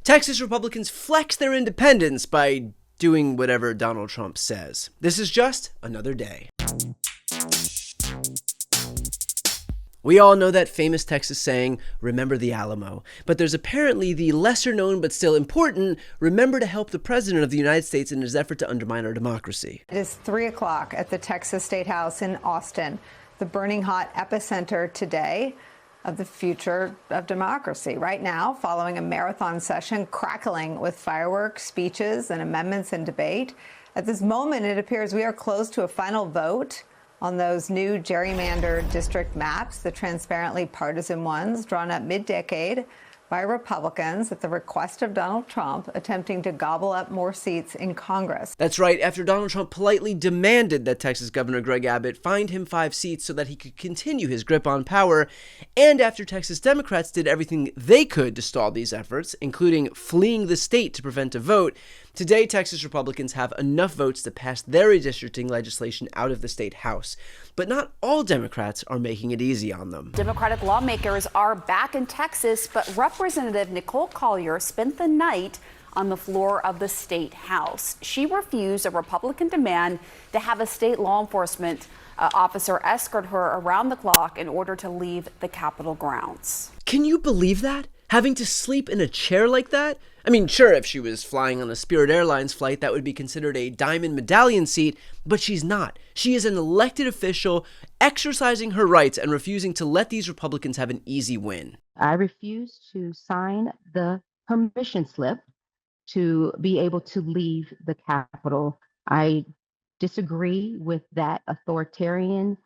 Texas Republicans flex their independence by doing whatever Donald Trump says. This is just another day. We all know that famous Texas saying, remember the Alamo. But there's apparently the lesser known but still important, remember to help the President of the United States in his effort to undermine our democracy. It is 3 o'clock at the Texas State House in Austin, the burning hot epicenter today of the future of democracy. Right now, following a marathon session crackling with fireworks, speeches, and amendments and debate. At this moment, it appears we are close to a final vote on those new gerrymandered district maps, the transparently partisan ones drawn up mid-decade by Republicans at the request of Donald Trump, attempting to gobble up more seats in Congress. That's right, after Donald Trump politely demanded that Texas Governor Greg Abbott find him 5 seats so that he could continue his grip on power, and after Texas Democrats did everything they could to stall these efforts, including fleeing the state to prevent a vote, today Texas Republicans have enough votes to pass their redistricting legislation out of the state House. But not all Democrats are making it easy on them. Democratic lawmakers are back in Texas, but Representative Nicole Collier spent the night on the floor of the state House. She refused a Republican demand to have a state law enforcement officer escort her around the clock in order to leave the Capitol grounds. Can you believe that? Having to sleep in a chair like that? I mean, sure, if she was flying on a Spirit Airlines flight, that would be considered a diamond medallion seat, but she's not. She is an elected official exercising her rights and refusing to let these Republicans have an easy win. I refuse to sign the permission slip to be able to leave the Capitol. I disagree with that authoritarian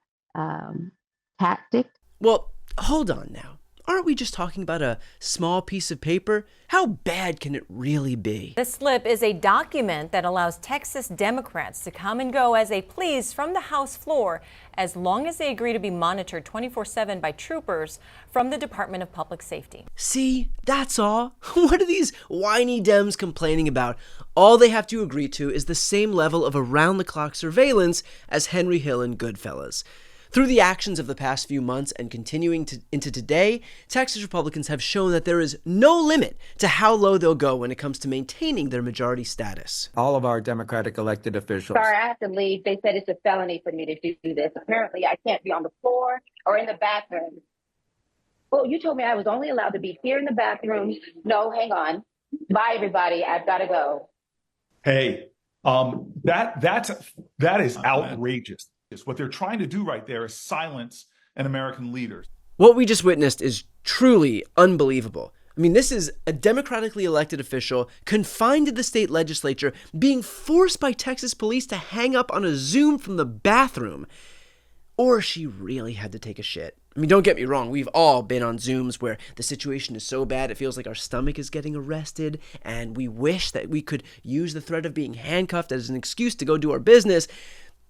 tactic. Well, hold on now. Aren't we just talking about a small piece of paper? How bad can it really be? The slip is a document that allows Texas Democrats to come and go as they please from the House floor, as long as they agree to be monitored 24/7 by troopers from the Department of Public Safety. See, that's all. What are these whiny Dems complaining about? All they have to agree to is the same level of around-the-clock surveillance as Henry Hill and Goodfellas. Through the actions of the past few months and continuing into today, Texas Republicans have shown that there is no limit to how low they'll go when it comes to maintaining their majority status. All of our Democratic elected officials. Sorry, I have to leave. They said it's a felony for me to do this. Apparently, I can't be on the floor or in the bathroom. Well, you told me I was only allowed to be here in the bathroom. No, hang on. Bye, everybody. I've got to go. Hey, that is outrageous. What they're trying to do right there is silence an American leader. What we just witnessed is truly unbelievable. I mean, this is a democratically elected official confined to the state legislature being forced by Texas police to hang up on a Zoom from the bathroom. Or she really had to take a shit. I mean, don't get me wrong, we've all been on Zooms where the situation is so bad it feels like our stomach is getting arrested, and we wish that we could use the threat of being handcuffed as an excuse to go do our business.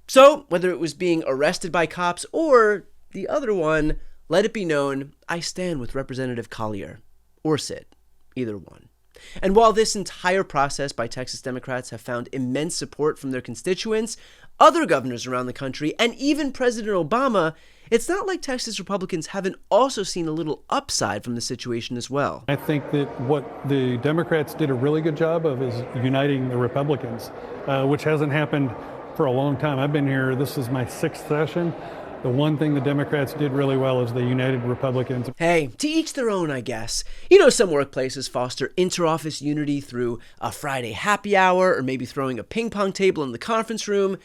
So, whether it was being arrested by cops or the other one, let it be known, I stand with Representative Collier, or Sid, either one. And while this entire process by Texas Democrats have found immense support from their constituents, other governors around the country, and even President Obama, it's not like Texas Republicans haven't also seen a little upside from the situation as well. I think that what the Democrats did a really good job of is uniting the Republicans, which hasn't happened for a long time. I've been here, this is my 6th session. The one thing the Democrats did really well is they united Republicans. Hey, to each their own, I guess. You know, some workplaces foster inter-office unity through a Friday happy hour or maybe throwing a ping pong table in the conference room.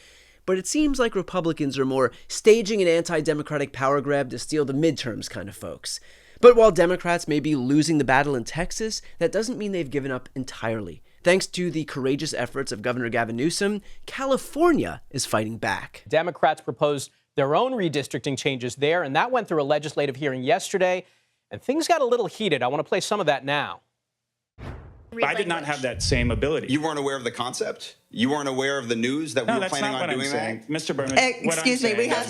But it seems like Republicans are more staging an anti-democratic power grab to steal the midterms kind of folks. But while Democrats may be losing the battle in Texas, that doesn't mean they've given up entirely. Thanks to the courageous efforts of Governor Gavin Newsom, California is fighting back. Democrats proposed their own redistricting changes there, and that went through a legislative hearing yesterday, and things got a little heated. I want to play some of that now. I did not have that same ability. You weren't aware of the concept? You weren't aware of the news that we were planning on doing that? Mr. Berman, excuse me, we have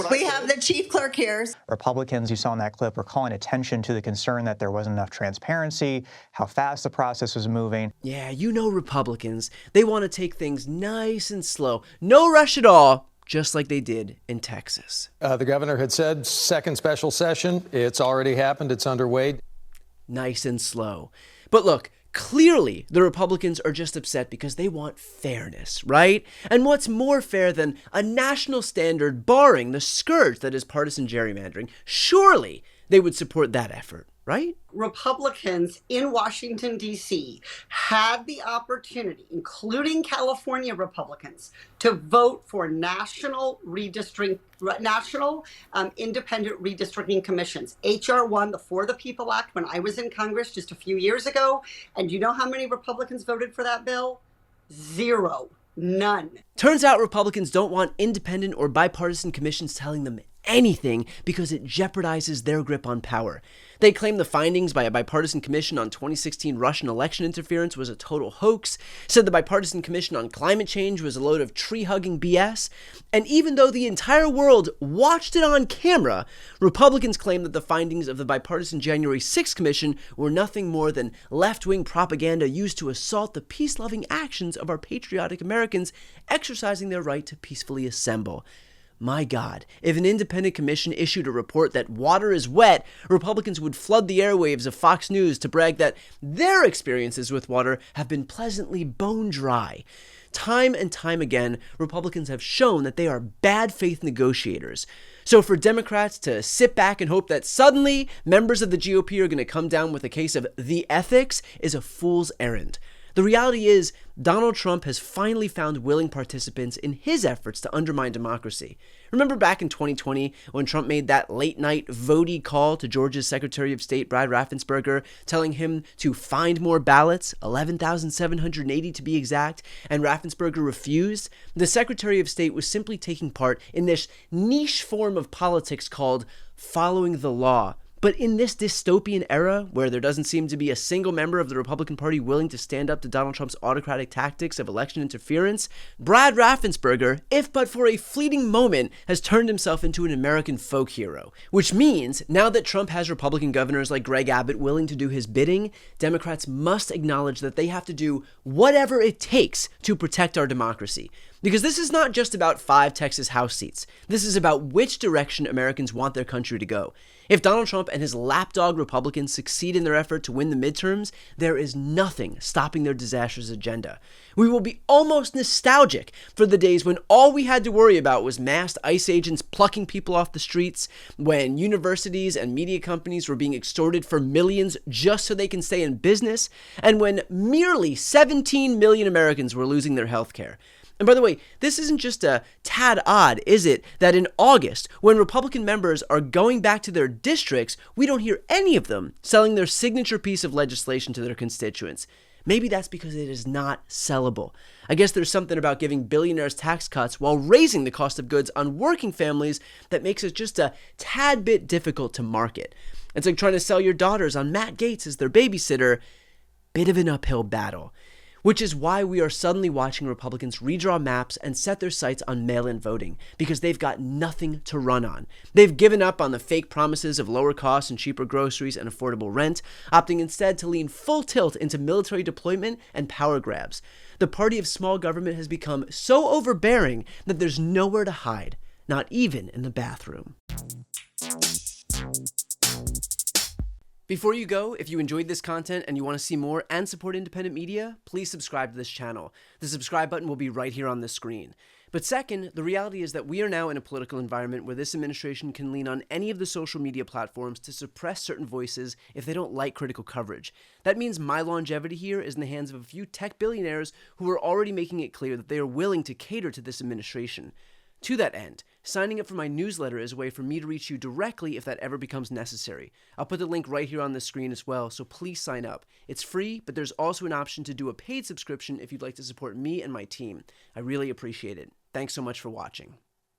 the chief clerk here. Republicans you saw in that clip were calling attention to the concern that there wasn't enough transparency, how fast the process was moving. Yeah, you know Republicans, they want to take things nice and slow. No rush at all, just like they did in Texas. The governor had said second special session. It's already happened. It's underway. Nice and slow. But look, Clearly, the Republicans are just upset because they want fairness, right? And what's more fair than a national standard barring the scourge that is partisan gerrymandering? Surely they would support that effort, right? Republicans in Washington, D.C. had the opportunity, including California Republicans, to vote for national independent redistricting commissions. H.R. 1, the For the People Act, when I was in Congress just a few years ago. And you know how many Republicans voted for that bill? 0. None. Turns out Republicans don't want independent or bipartisan commissions telling them anything because it jeopardizes their grip on power. They claim the findings by a bipartisan commission on 2016 Russian election interference was a total hoax, said the bipartisan commission on climate change was a load of tree-hugging BS, and even though the entire world watched it on camera, Republicans claim that the findings of the bipartisan January 6th commission were nothing more than left-wing propaganda used to assault the peace-loving actions of our patriotic Americans exercising their right to peacefully assemble. My God, if an independent commission issued a report that water is wet, Republicans would flood the airwaves of Fox News to brag that their experiences with water have been pleasantly bone dry. Time and time again, Republicans have shown that they are bad faith negotiators. So for Democrats to sit back and hope that suddenly members of the GOP are going to come down with a case of the ethics is a fool's errand. The reality is, Donald Trump has finally found willing participants in his efforts to undermine democracy. Remember back in 2020 when Trump made that late-night votey call to Georgia's Secretary of State Brad Raffensperger, telling him to find more ballots, 11,780 to be exact, and Raffensperger refused? The Secretary of State was simply taking part in this niche form of politics called following the law. But in this dystopian era, where there doesn't seem to be a single member of the Republican Party willing to stand up to Donald Trump's autocratic tactics of election interference, Brad Raffensperger, if but for a fleeting moment, has turned himself into an American folk hero. Which means, now that Trump has Republican governors like Greg Abbott willing to do his bidding, Democrats must acknowledge that they have to do whatever it takes to protect our democracy. Because this is not just about 5 Texas House seats. This is about which direction Americans want their country to go. If Donald Trump and his lapdog Republicans succeed in their effort to win the midterms, there is nothing stopping their disastrous agenda. We will be almost nostalgic for the days when all we had to worry about was masked ICE agents plucking people off the streets, when universities and media companies were being extorted for millions just so they can stay in business, and when merely 17 million Americans were losing their health care. And by the way, this isn't just a tad odd, is it, that in August, when Republican members are going back to their districts, we don't hear any of them selling their signature piece of legislation to their constituents. Maybe that's because it is not sellable. I guess there's something about giving billionaires tax cuts while raising the cost of goods on working families that makes it just a tad bit difficult to market. It's like trying to sell your daughters on Matt Gaetz as their babysitter. Bit of an uphill battle. Which is why we are suddenly watching Republicans redraw maps and set their sights on mail-in voting, because they've got nothing to run on. They've given up on the fake promises of lower costs and cheaper groceries and affordable rent, opting instead to lean full tilt into military deployment and power grabs. The party of small government has become so overbearing that there's nowhere to hide, not even in the bathroom. Before you go, if you enjoyed this content and you want to see more and support independent media, please subscribe to this channel. The subscribe button will be right here on the screen. But second, the reality is that we are now in a political environment where this administration can lean on any of the social media platforms to suppress certain voices if they don't like critical coverage. That means my longevity here is in the hands of a few tech billionaires who are already making it clear that they are willing to cater to this administration. To that end, signing up for my newsletter is a way for me to reach you directly if that ever becomes necessary. I'll put the link right here on the screen as well, so please sign up. It's free, but there's also an option to do a paid subscription if you'd like to support me and my team. I really appreciate it. Thanks so much for watching.